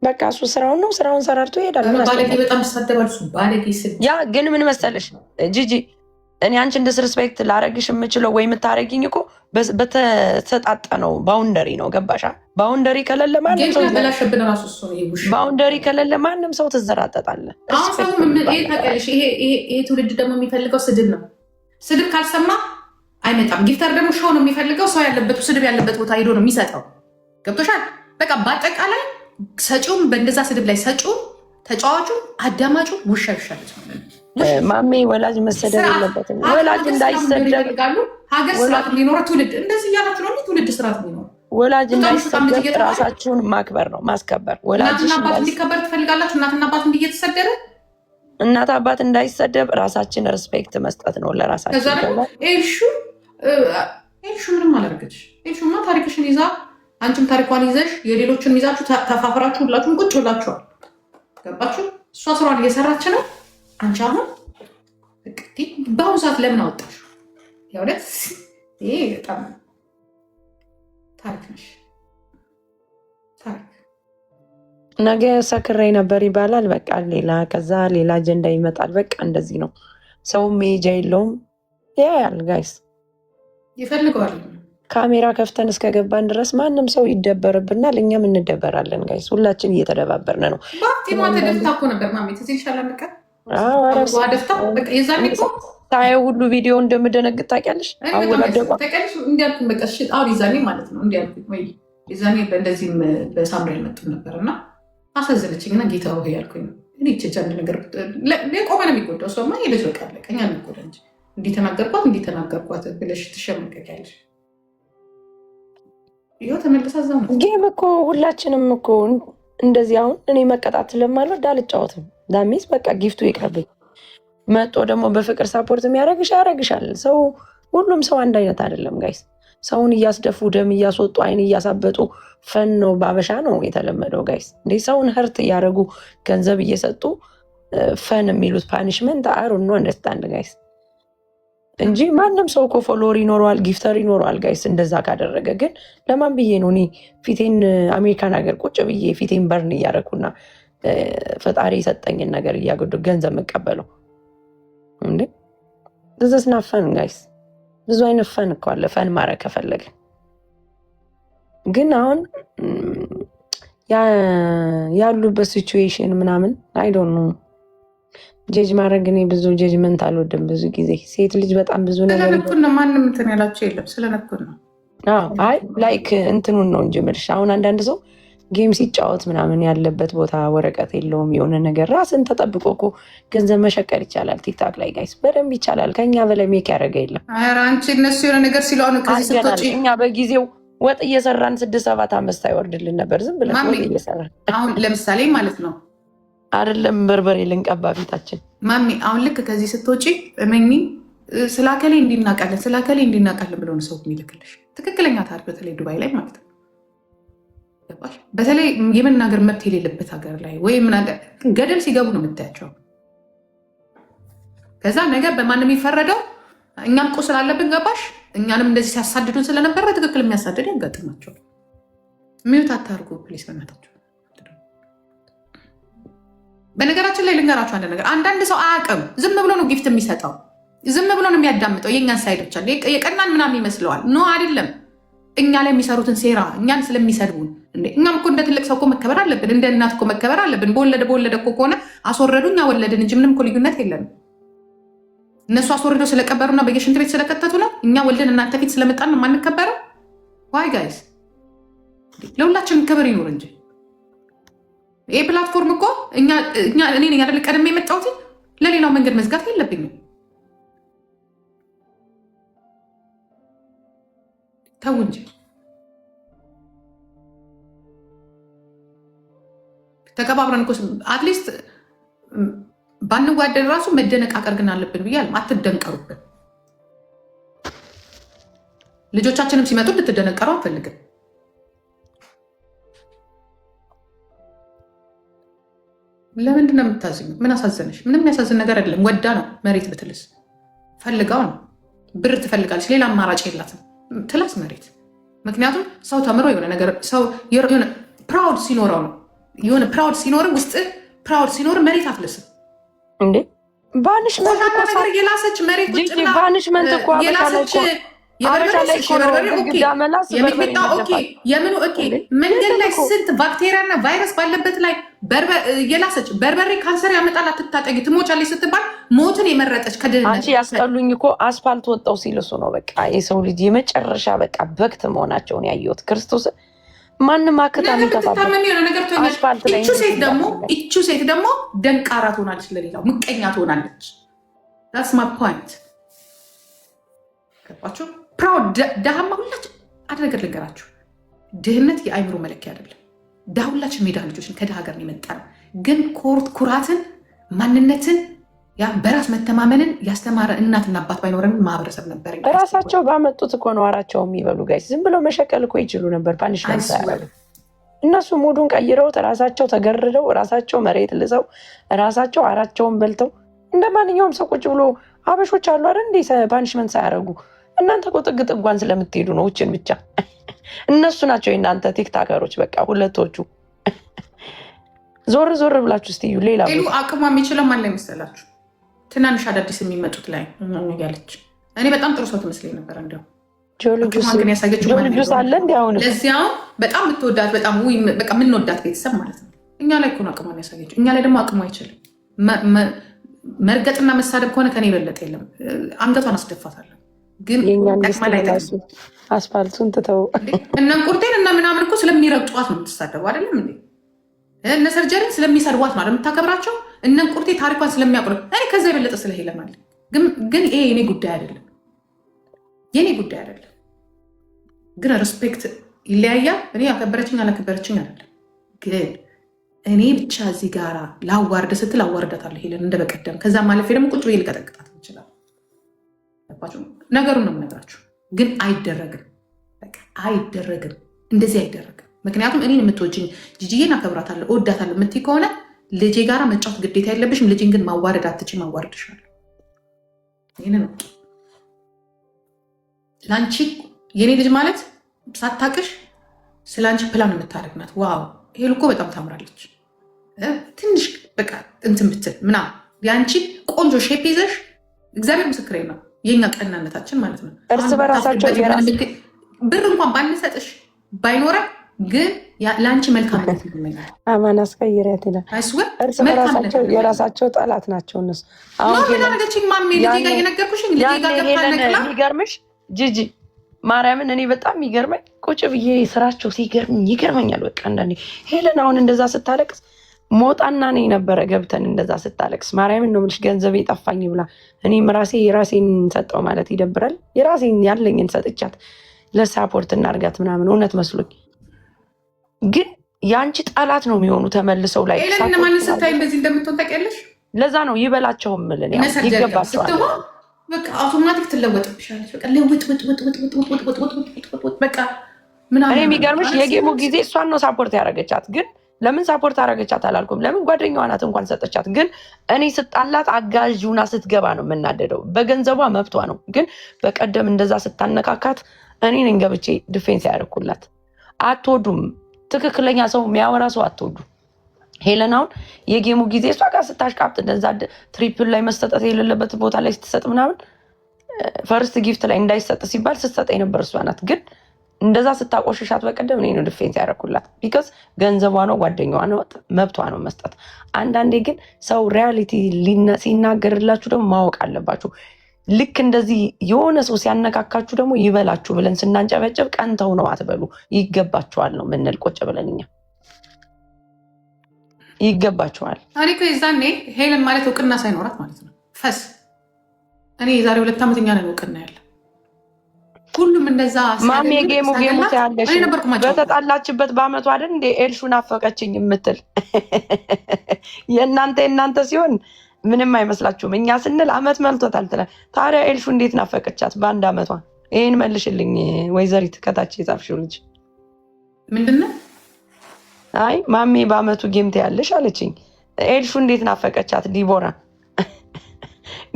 በቃ እሱ ስራውን ነው ስራውን ሰራርቶ ይሄዳል።
ባለጌ በጣም ይሳደባል እሱ ባለጌ።
ያ ግን ምን መሰለሽ ጂጂ፣ እኔ አንቺ ዲስሪስፔክት ላረግሽ የምችለው ወይ የምታረጊኝ እኮ በተሰጣጠ ነው ባውንደሪ ነው። ገባሻ? ባውንደሪ ከሌለ ማንም ሰው ባውንደሪ ከሌለ ማንም ሰው ትዘራጠጣለ።
ይሄ ትውልድ ደግሞ የሚፈልገው ስድብ ነው። ስድብ ካልሰማ አይመጣም። ጊፍተር ደግሞ ሾው ነው የሚፈልገው። ሰው ያለበት ስድብ ያለበት ቦታ ሄዶ ነው የሚሰጠው። ገብቶሻል? በቃ በአጠቃላይ ሰጪውም በእንደዛ ስድብ ላይ ሰጪውም ተጫዋቹም አዳማጩ ውሻ ይሻለች ማለት ነው።
ማሜ ወላጅ መሰደብ የለበትም። ወላጅ እንዳይሰደብ
ሀገር ስርዓት ሊኖረ ትውልድ እንደዚህ እያላችሁ ነው። ትውልድ ስርዓት ሊኖረ
ወላጅ እንዳይሰደብ ራሳችሁን ማክበር ነው ማስከበር።
እናትና አባት እንዲከበር ትፈልጋላችሁ? እናትና አባት እየተሰደበ
እናት አባት እንዳይሰደብ ራሳችን ሪስፔክት መስጠት ነው ለራሳችን።
ከዛ ደግሞ ኤልሹ ምንም አላደረገች። ኤልሹማ ታሪክሽን ይዛ አንቺም ታሪኳን ይዘሽ የሌሎችን ይዛችሁ ተፋፍራችሁ ሁላችሁም ቁጭ ብላችኋል። ገባችሁ? እሷ ስራዋን እየሰራች ነው። አንቺ አሁን በአሁኑ ሰዓት ለምን አወጣሽ? ያውለት ይሄ በጣም ታሪክ ነሽ። ታሪክ
ነገ ሰክሬ ነበር ይባላል። በቃ ሌላ ከዛ ሌላ አጀንዳ ይመጣል። በቃ እንደዚህ ነው። ሰው ሜጃ የለውም። ያያል ጋይስ
ይፈልገዋል።
ካሜራ ከፍተን እስከገባን ድረስ ማንም ሰው ይደበርብናል፣ እኛም እንደበራለን። ጋይስ ሁላችን እየተደባበርን ነው።
ደፍታ እኮ ነበር ማሜት እዚህ ይሻላል።
ታየው ሁሉ ቪዲዮ እንደምደነግጥ ታውቂያለሽ።
እንዲያልኩኝ በቃ አሁን የዛኔ ማለት ነው እንዲያልኩኝ ወይ የዛኔ በእንደዚህም በሳምራ ያልመጡም ነበር እና አሳዘነችኝ እና ጌታ ሆይ ያልኩኝ ነው። እኔ ይችች አንድ ነገር ቆመ ነው የሚጎዳው ሰውማ የልጅ በቃ ለቀኛ የሚጎዳ እንጂ እንዲተናገርኳት ብለሽ ትሸመቀቂያለሽ። ይኸው ተመልሳ እዛው ነው።
ጌም እኮ ሁላችንም እኮ እንደዚህ አሁን እኔ መቀጣት ስለማልወድ አልጫወትም። ዳሚስ በቃ ጊፍቱ ይቅርብኝ። መጦ ደግሞ በፍቅር ሳፖርት የሚያደርግሽ ያደርግሻል። ሰው ሁሉም ሰው አንድ አይነት አይደለም ጋይስ። ሰውን እያስደፉ ደም እያስወጡ አይን እያሳበጡ ፈን ነው ባበሻ ነው የተለመደው ጋይስ። እንዴ ሰውን ህርት እያደረጉ ገንዘብ እየሰጡ ፈን የሚሉት ፓኒሽመንት አሩ ነው አንደርስታንድ ጋይስ እንጂ ማንም ሰው እኮ ፎሎወር ይኖረዋል፣ ጊፍተር ይኖረዋል ጋይስ። እንደዛ ካደረገ ግን ለማን ብዬ ነው እኔ ፊቴን አሜሪካን ሀገር ቁጭ ብዬ ፊቴን በርን እያደረኩና ፈጣሪ የሰጠኝን ነገር እያገዱ ገንዘብ መቀበለው እንዴ? ዝዝስና ፈን ጋይስ። ብዙ አይነት ፈን እኮ አለ። ፈን ማድረግ ከፈለግን ግን አሁን ያሉበት ሲቹዌሽን ምናምን አይዶን ነው ጀጅ ማድረግ። እኔ ብዙ ጀጅመንት አልወድም። ብዙ ጊዜ ሴት ልጅ በጣም ብዙ ነገር
ስለነኩን ነው። ማንም እንትን ያላቸው የለም። ስለነኩን ነው።
አይ ላይክ እንትኑን ነው እንጂ የምልሽ አሁን አንዳንድ ሰው ጌም ሲጫወት ምናምን ያለበት ቦታ ወረቀት የለውም። የሆነ ነገር ራስን ተጠብቆ እኮ ገንዘብ መሸቀል ይቻላል። ቲክታክ ላይ ጋይስ በደንብ ይቻላል። ከኛ በላይ ሜክ ያደረገ የለም።
አንቺ እነሱ የሆነ ነገር ሲለሆኑ
እኛ በጊዜው ወጥ እየሰራን 6-7 ዓመት ሳይወርድልን ነበር። ዝም ብለን ወጥ እየሰራን
አሁን ለምሳሌ ማለት ነው
አይደለም በርበሬ ልንቀባ ፊታችን
ማሚ። አሁን ልክ ከዚህ ስትወጪ እመኚ ስላከሌ እንዲናቃለን ስላከሌ እንዲናቃለን ብለውን ሰው የሚልክልሽ ትክክለኛ ታሪክ፣ በተለይ ዱባይ ላይ ማለት ነው። በተለይ የመናገር መብት የሌለበት ሀገር ላይ ወይም ገደል ሲገቡ ነው የምታያቸው። ከዛ ነገር በማንም የሚፈረደው እኛም ቁስል አለብን። ገባሽ? እኛንም እንደዚህ ሲያሳድዱን ስለነበረ በትክክል የሚያሳድድ ያጋጥማቸው። ሚዩት አታርጉ ፕሊስ በእናታቸው። በነገራችን ላይ ልንገራቸው አንድ ነገር። አንዳንድ ሰው አያውቅም። ዝም ብሎ ነው ጊፍት የሚሰጠው፣ ዝም ብሎ ነው የሚያዳምጠው። የእኛን ሳይዶች አለ የቀናን ምናምን ይመስለዋል። ኖ አይደለም። እኛ ላይ የሚሰሩትን ሴራ እኛን ስለሚሰድቡን እኛም እኮ እንደ ትልቅ ሰው እኮ መከበር አለብን። እንደ እናት እኮ መከበር አለብን። በወለደ እኮ ከሆነ አስወረዱ፣ እኛ ወለድን እንጂ ምንም እኮ ልዩነት የለንም። እነሱ አስወርደው ስለቀበሩና በየሽንት ቤት ስለከተቱ ነው እኛ ወልደን እናንተ ፊት ስለመጣን ነው የማንከበረው። ዋይ ጋይስ፣ ለሁላችንም ክብር ይኑር እንጂ ይሄ ፕላትፎርም እኮ እኔ ነኝ አይደል ቀድሜ የመጣሁት። ለሌላው መንገድ መዝጋት የለብኝም። ተው እንጂ ተከባብረን እኮ አትሊስት ባንዋደድ ራሱ መደነቃቀር ግን አለብን ብያለሁ። አትደንቀሩብን። ልጆቻችንም ሲመጡ እንድትደነቀሩ አንፈልግም። ለምንድን ነው የምታዝኙ? ምን አሳዘነሽ? ምንም የሚያሳዝን ነገር አይደለም። ወዳ ነው መሬት ብትልስ ፈልጋው ነው። ብር ትፈልጋለች፣ ሌላ አማራጭ የላትም። ትላስ መሬት። ምክንያቱም ሰው ተምሮ የሆነ ነገር ሰው የሆነ ፕራውድ ሲኖረው ነው። የሆነ ፕራውድ ሲኖር ውስጥ ፕራውድ ሲኖር መሬት አትልስም
እንዴ? ባንሽመንት
ነገር የላሰች መሬት
ባንሽመንት እኮ የላሰች
የምኑ መንገድ ላይ ስንት ባክቴሪያና ቫይረስ ባለበት ላይ የላሰች በርበሬ ካንሰር ያመጣል አትታጠጊ ትሞቻለች ስትባል ሞትን የመረጠች ከድህነት።
አንቺ ያስጠሉኝ እኮ አስፋልት ወጣው ሲልሱ ነው። በቃ የሰው ልጅ የመጨረሻ በቃ በክት መሆናቸውን ያየሁት ክርስቶስ። ማንም አክታ
አስፋልት ላይ እቹ ሴት ደግሞ ደንቃራ ትሆናለች፣ ለሌላው ምቀኛ ትሆናለች። ዳትስ ማይ ፖይንት። ገባችሁ? ፕራውድ ደሃማ ሁላችን አንድ ነገር ልንገራችሁ፣ ድህነት የአይምሮ መለኪያ አይደለም። ድሃ ሁላችን ሜዳ ልጆችን ከድሃ ሀገር የመጣ ነው። ግን ኩራትን፣ ማንነትን፣ በራስ መተማመንን ያስተማረ እናትና አባት ባይኖረን ማህበረሰብ ነበር።
ራሳቸው ባመጡት እኮ ነው አራቸው የሚበሉ ጋይስ። ዝም ብለው መሸቀል እኮ ይችሉ ነበር። ፓኒሽመንት ሳያደርጉ እነሱ ሙዱን ቀይረውት ራሳቸው ተገርደው ራሳቸው መሬት ልሰው ራሳቸው አራቸውን በልተው እንደ ማንኛውም ሰው ቁጭ ብሎ አበሾች አሉ አይደል እንዴ ፓኒሽመንት ሳያደርጉ። እናንተ እኮ ጥግ ጥጓን ስለምትሄዱ ነው ውጭን ብቻ። እነሱ ናቸው የእናንተ ቲክታከሮች በቃ ሁለቶቹ። ዞር ዞር ብላችሁ እስቲ እዩ። ሌላ
አቅሟ የሚችለው ማን ላይ መሰላችሁ? ትናንሽ አዳዲስ የሚመጡት ላይ ያለች እኔ በጣም ጥሩ ሰው ትመስለኝ ነበር። እንደው
ግን ያሳገችው አለ እንዲ አሁን
ለዚያው በጣም የምትወዳት በጣም በቃ የምንወዳት ቤተሰብ ማለት ነው። እኛ ላይ እኮ ነው አቅሟን ያሳገችው። እኛ ላይ ደግሞ አቅሟ አይችልም። መርገጥና መሳደብ ከሆነ ከኔ የበለጠ የለም። አንገቷን አስደፋታለሁ። ግን
አስፋልቱን ትተው
እነ እንቁርቴን እና ምናምን እኮ ስለሚረግጧት ነው የምትሳደቡ አይደለም እንዴ? እነ ሰርጀሪን ስለሚሰድቧት ነው የምታከብራቸው። እነ እንቁርቴ ታሪኳን ስለሚያውቁ እኔ ከዛ የበለጠ ስለሄለም አለ። ግን ይሄ የኔ ጉዳይ አይደለም፣ የኔ ጉዳይ አይደለም። ግን ሪስፔክት ይለያያል። እኔ ያከበረችኝ አላከበረችኝ አይደለም። ግን እኔ ብቻ እዚህ ጋር ላዋርድ ስትል አዋርዳታለሁ ሄለን እንደ በቀደም። ከዛ ማለፌ ደግሞ ቁጭ ብዬ ልቀጠቅጣት ይችላል። ነገሩን ነው የምነግራችሁ። ግን አይደረግም፣ በቃ አይደረግም፣ እንደዚህ አይደረግም። ምክንያቱም እኔን የምትወጂኝ ጂጂዬን አከብራታለሁ እወዳታለሁ የምትይ ከሆነ ልጄ ጋር መጫወት ግዴታ የለብሽም። ልጅን ግን ማዋረድ አትችይም። ማዋረድሻለሁ። ይህን ነው ለአንቺ የኔ ልጅ ማለት ሳታቅሽ ስለ አንቺ ፕላን የምታደርግ ናት። ዋው ሄሉ እኮ በጣም ታምራለች። ትንሽ በቃ እንትን ብትል ምናምን የአንቺ ቆንጆ ሼፕ ይዘሽ እግዚአብሔር ምስክሬ ነው። የኛ ቀናነታችን ማለት ነው።
እርስ በራሳቸው
ብር እንኳን ባንሰጥሽ ባይኖረ ግን ለአንቺ መልካምነት ይመኛል።
አማን አስቀይሪያት ይላል። እርስ በራሳቸው የራሳቸው ጠላት ናቸው እነሱ። የሚገርምሽ ጂጂ ማርያምን እኔ በጣም የሚገርመኝ ቁጭ ብዬ ስራቸው ይገርመኛል። በቃ አንዳንዴ ሄለን አሁን እንደዛ ስታለቅስ ሞጣና እኔ ነበረ ገብተን እንደዛ ስታለቅስ ማርያምን ነው የምልሽ ገንዘብ የጠፋኝ ብላ እኔም የራሴን ሰጠው ማለት ይደብራል። የራሴን ያለኝን ሰጥቻት ለሳፖርት እናርጋት ምናምን እውነት መስሎኝ፣ ግን የአንቺ ጠላት ነው የሚሆኑ ተመልሰው ላይ
ማን ስታይ እንደዚህ እንደምትሆን ታውቂያለሽ።
ለዛ ነው ይበላቸውም ምልን ይገባቸዋል።
በቃ አውቶማቲክ ትለወጥብሻለች። በቃ ለውጥ በቃ ምናምን።
እኔ የሚገርምሽ የጌሙ ጊዜ እሷን ነው ሳፖርት ያደረገቻት። ግን ለምን ሳፖርት አደረገቻት አላልኩም። ለምን ጓደኛዋ ናት እንኳን ሰጠቻት። ግን እኔ ስጣላት አጋዥና ስትገባ ነው የምናደደው። በገንዘቧ መብቷ ነው። ግን በቀደም እንደዛ ስታነካካት እኔ ነኝ ገብቼ ዲፌንስ ያደርኩላት። አትወዱም፣ ትክክለኛ ሰው የሚያወራ ሰው አትወዱም። ሄለን አሁን የጌሙ ጊዜ እሷ ጋር ስታሽቃብጥ እንደዛ ትሪፕል ላይ መሰጠት የሌለበት ቦታ ላይ ስትሰጥ ምናምን ፈርስት ጊፍት ላይ እንዳይሰጥ ሲባል ስትሰጥ የነበር እሷ ናት። ግን እንደዛ ስታቆሽሻት በቀደም እኔ ነው ዲፌንስ ያደረኩላት። ቢካዝ ገንዘቧ ነው፣ ጓደኛዋ ነው፣ መብቷ ነው መስጠት። አንዳንዴ ግን ሰው ሪያሊቲ ሲናገርላችሁ ደግሞ ማወቅ አለባችሁ። ልክ እንደዚህ የሆነ ሰው ሲያነካካችሁ ደግሞ ይበላችሁ ብለን ስናንጨበጨብ ቀንተው ነው አትበሉ። ይገባችኋል ነው ምንል ቁጭ ብለን እኛ ይገባችኋል።
እኔ እኮ የዛኔ ሄለን ማለት እውቅና ሳይኖራት ማለት ነው ፈስ እኔ የዛሬ 2 ዓመት እኛ ነን እውቅና ያለ ሁሉም እንደዛ
ማሜ ጌሙ ያለሽ በተጣላችበት በአመቱ አይደል እንደ ኤልሹን አፈቀችኝ የምትል የእናንተ ሲሆን ምንም አይመስላችሁም። እኛ ስንል አመት መልቶታል ትላል። ታዲያ ኤልሹ እንዴት ናፈቀቻት በአንድ አመቷ? ይሄን መልሽልኝ ወይዘሪት ከታች የጻፍሽው ልጅ
ምንድነው?
አይ ማሜ በአመቱ ጌምት ያለሽ አለችኝ። ኤልሹ እንዴት ናፈቀቻት?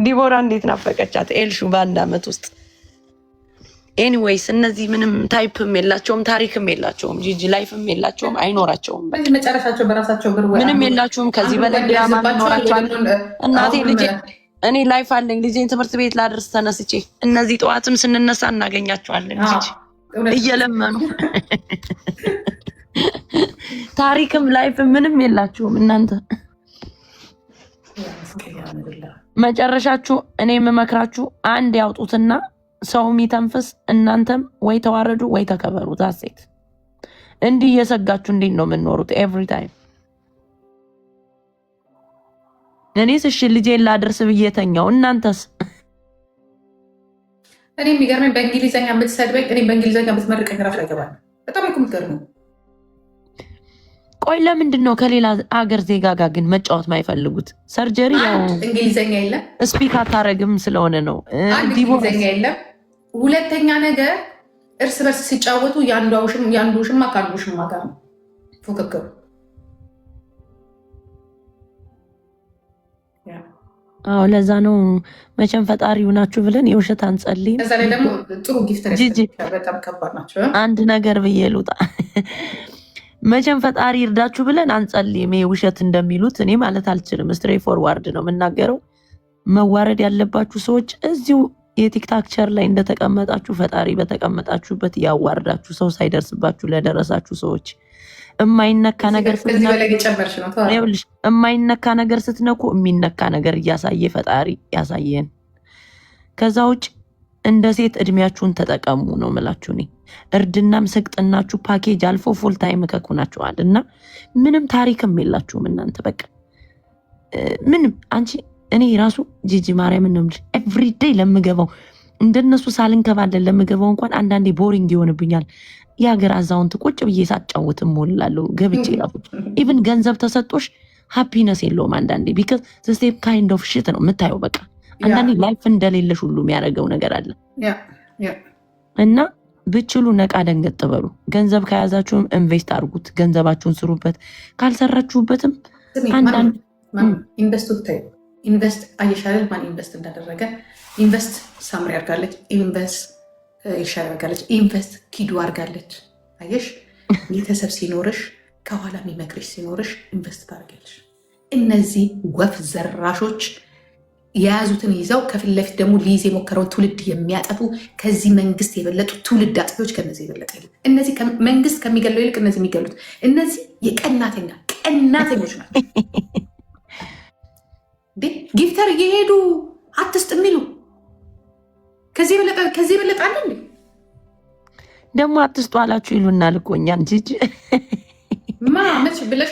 ዲቦራ እንዴት ናፈቀቻት ኤልሹ በአንድ አመት ውስጥ? ኤኒዌይስ እነዚህ ምንም ታይፕም የላቸውም ታሪክም የላቸውም ጂጂ ላይፍም የላቸውም አይኖራቸውም።
መጨረሻቸው በራሳቸው ብር
ምንም የላቸውም። ከዚህ በላይ ድራማ ይኖራቸዋል። እናቴ ልጄ እኔ ላይፍ አለኝ ልጄን ትምህርት ቤት ላድርስ ተነስቼ፣ እነዚህ ጠዋትም ስንነሳ እናገኛቸዋለን ጂጂ እየለመኑ ታሪክም ላይፍም ምንም የላችሁም እናንተ። መጨረሻችሁ እኔ የምመክራችሁ አንድ ያውጡትና ሰው የሚተንፍስ እናንተም ወይ ተዋረዱ ወይ ተከበሩ። ዛሴት እንዲህ እየሰጋችሁ እንዴት ነው የምንኖሩት? ኤቭሪ ታይም እኔስ እሺ ልጄን ላድርስ ብዬተኛው፣ እናንተስ?
እኔ የሚገርመኝ በእንግሊዝኛ የምትሰድበኝ እኔ በእንግሊዝኛ የምትመርቀኝ ራሱ አይገባል። በጣም እኮ የምትገርመው።
ቆይ ለምንድን ነው ከሌላ አገር ዜጋ ጋር ግን መጫወት ማይፈልጉት? ሰርጀሪ ያው
እንግሊዝኛ የለም
ስፒክ አታረግም ስለሆነ ነው።
እንግሊዝኛ የለም። ሁለተኛ ነገር እርስ በርስ ሲጫወቱ የአንዱ ውሽማ ከአንዱ ውሽማ ጋር ነው ፉክክሩ።
አዎ ለዛ ነው መቼም ፈጣሪ ናችሁ ብለን የውሸት አንጸልይም።
እዛ ላይ ደግሞ ጥሩ ጊፍተር በጣም ከባድ ናቸው።
አንድ ነገር ብዬ ልውጣ። መቼም ፈጣሪ ይርዳችሁ ብለን አንጸልይም። የውሸት እንደሚሉት እኔ ማለት አልችልም። ስትሬት ፎርዋርድ ነው የምናገረው። መዋረድ ያለባችሁ ሰዎች እዚሁ የቲክታክ ቸር ላይ እንደተቀመጣችሁ ፈጣሪ በተቀመጣችሁበት ያዋርዳችሁ። ሰው ሳይደርስባችሁ ለደረሳችሁ ሰዎች የማይነካ ነገር ስትነኩ የሚነካ ነገር እያሳየ ፈጣሪ ያሳየን። ከዛ ውጭ እንደ ሴት እድሜያችሁን ተጠቀሙ ነው ምላችሁ። እኔ እርድናም ስቅጥናችሁ ፓኬጅ አልፎ ፉል ታይም ከኩናችኋል እና ምንም ታሪክም የላችሁም እናንተ። በቃ ምንም አንቺ እኔ ራሱ ጂጂ ማርያምን ነው የምልሽ ኤቭሪዴይ ለምገባው እንደነሱ ሳልንከባለን ለምገባው እንኳን አንዳንዴ ቦሪንግ ይሆንብኛል። የሀገር አዛውንት ቁጭ ብዬ ሳጫውት ሞላለሁ ገብቼ ራሱ ኢቭን ገንዘብ ተሰጦሽ ሃፒነስ የለውም አንዳንዴ። ቢካዝ ዘ ሴም ካይንድ ኦፍ ሽት ነው የምታየው። በቃ አንዳንዴ ላይፍ እንደሌለሽ ሁሉ የሚያደርገው ነገር አለ እና ብችሉ ነቃ ደንገጥ በሉ። ገንዘብ ከያዛችሁም ኢንቨስት አድርጉት፣ ገንዘባችሁን ስሩበት። ካልሰራችሁበትም አንዳንድ
ኢንቨስት አየሻለል ማን ኢንቨስት እንዳደረገ ኢንቨስት ሳምሪ አድርጋለች፣ ኢንቨስት ይሻል አድርጋለች፣ ኢንቨስት ኪዱ አድርጋለች። አየሽ ቤተሰብ ሲኖርሽ ከኋላ የሚመክርሽ ሲኖርሽ ኢንቨስት ታደርጊያለሽ። እነዚህ ወፍ ዘራሾች የያዙትን ይዘው ከፊት ለፊት ደግሞ ሊይዝ የሞከረውን ትውልድ የሚያጠፉ ከዚህ መንግስት የበለጡ ትውልድ አጥፊዎች ከነዚህ የበለጠ የለም። እነዚህ መንግስት ከሚገለው ይልቅ እነዚህ የሚገሉት እነዚህ ቀናተኞች ናቸው። ጊፍተር እየሄዱ አትስጥ የሚሉ ከዚህ የበለጠ አለ እንዴ?
ደግሞ አትስጡ አላችሁ ይሉናል እኮ እኛን ጂጂ
መች ብለሽ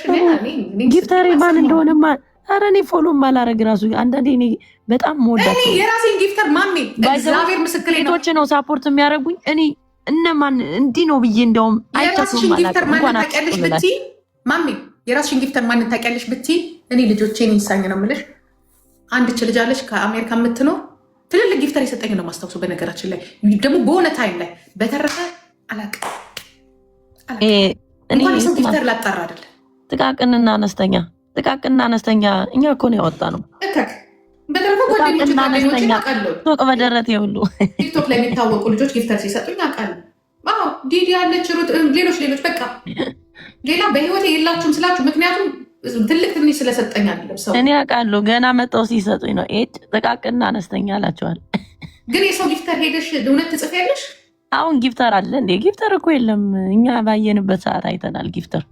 ጊፍተር ማን እንደሆነማ ኧረ እኔ ፎሎ ማላረግ ራሱ አንዳንዴ እኔ በጣም መወዳቸው
የራሴን ጊፍተር ማሜ እግዚአብሔር ምስክሬ ነው
ቶች ነው ሳፖርት የሚያደርጉኝ። እኔ እነማን እንዲህ ነው ብዬ እንደውም
የራስሽን ጊፍተር ማንን ታውቂያለሽ ብትይ ማሜ የራስሽን ጊፍተር ማንን ታውቂያለሽ ብትይ እኔ ልጆቼን ይሳኝ ነው የምልሽ። አንድች ልጅ አለች ከአሜሪካ የምትኖር ትልልቅ ጊፍተር የሰጠኝ ነው ማስታውሱ። በነገራችን ላይ ደግሞ በሆነ ታይም ላይ በተረፈ አላውቅም እንኳን የሰው ጊፍተር ላጣራ አይደለ
ጥቃቅንና አነስተኛ እኛ እኮ ነው ያወጣ ነው።
በተረፈ ጓደኞች
ሱቅ በደረት የሁሉ
ቲክቶክ ላይ የሚታወቁ ልጆች ጊፍተር ሲሰጡኝ አውቃለሁ። ዲዲ ያለች ሌሎች በቃ ሌላ በህይወት የላችሁም ስላችሁ ምክንያቱም ትልቅ ትንሽ ስለሰጠኝ አይደለም። ሰው
እኔ አውቃለሁ ገና መጣው ሲሰጡኝ ነው ጥቃቅንና አነስተኛ አላቸዋል።
ግን የሰው ጊፍተር ሄደሽ እውነት ትጽፊያለሽ?
አሁን ጊፍተር አለ እንዴ? ጊፍተር እኮ የለም። እኛ ባየንበት ሰዓት አይተናል ጊፍተር